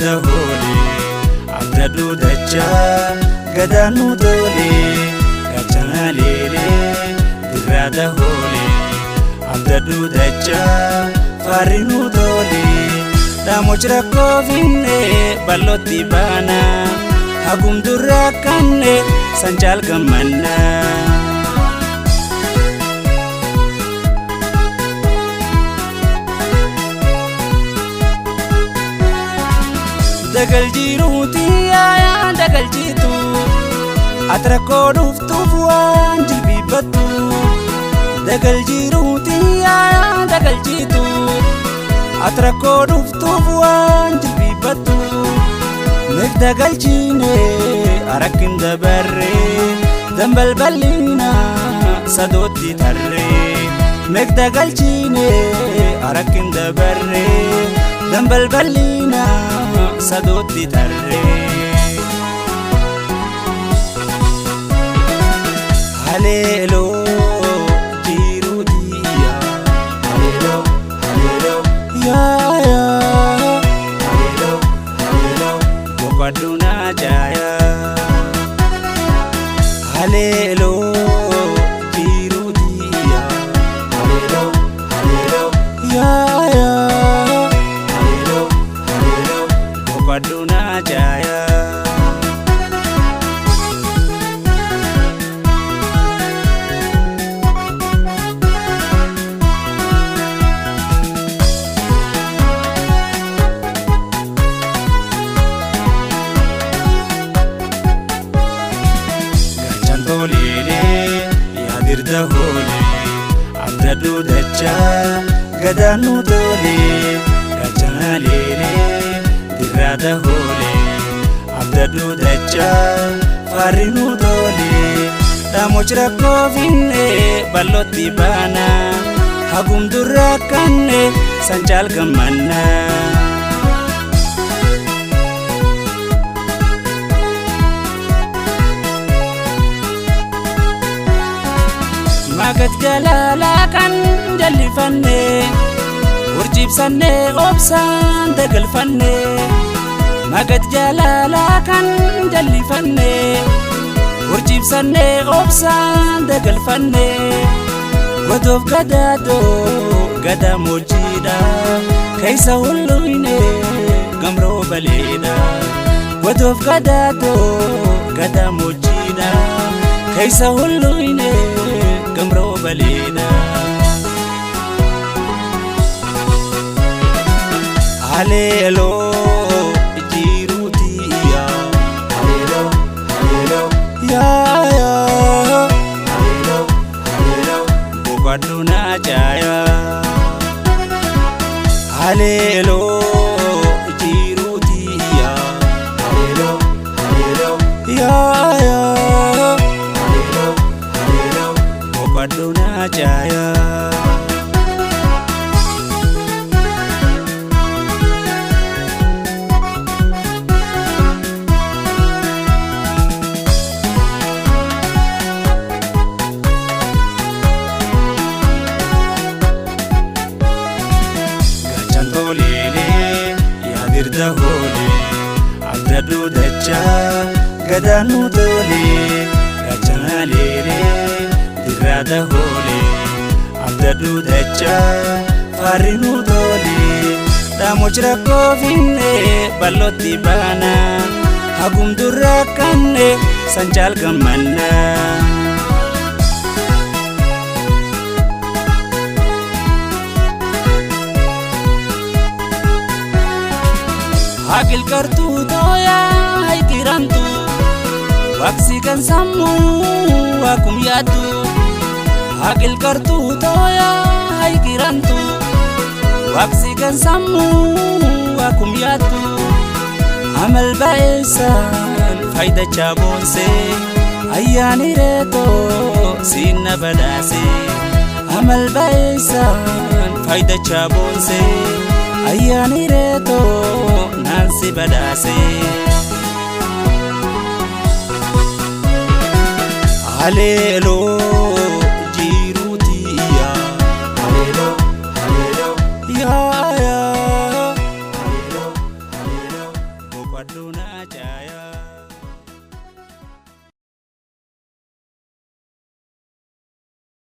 dirda hole abdadu dacha gadanu tole gachana lele dirda hole abdadu dacha farinu tole damochra kovinne baloti bana hagum durakanne sanjal gamanna dagal jiruti ya dagal jitu atrako duftu wan jilbibatu dagal jiruti ya dagal jitu atrako duftu wan jilbibatu nek dagal jine arakin dabarre dambal balina sadoti tarre nek dagal jine arakin dabarre dambal balina sadoti tarre halelo jirudiya halelo halelo ya ya halelo halelo bokaduna jaya halelo jirudiya halelo halelo ya ya Paduna jaya Ganjanto lele ya dirda hole abdadu dacha gadanu tole gachana lele dirda hole abdadu dacha farinu tole damochra kovinne baloti bana hagum durakanne sanjal gamanna magat jalala kan jalifanne urjibsanne obsan dagalfanne magat jalala kan jalifanne urjibsanne obsan dagalfanne godof gadado gada mojida kaisa hulluine gamro balida godof gadado gada mojida kaisa hulluine gamro balida halelo jirudiya halelo halelo ya ya halelo halelo bokaduna jaya halelo jirudiya halelo halelo ya ya halelo halelo bokaduna jaya dirda hole abdadu dacha gadanu tole gachana lele dirda hole abdadu dacha farinu tole damochra kovinne baloti bana hagum durakanne sanjal gamanna Akil kartu toya hai kirantu waksikan sammu akum yatu Akil kartu toya hai kirantu waksikan sammu akum yatu amal baisan faida chabonse ayani reto sinna badase amal baisan faida chabonse ayani reto nansi badase halelo jirudiya halelo halelo ya ya halelo halelo waduna jaya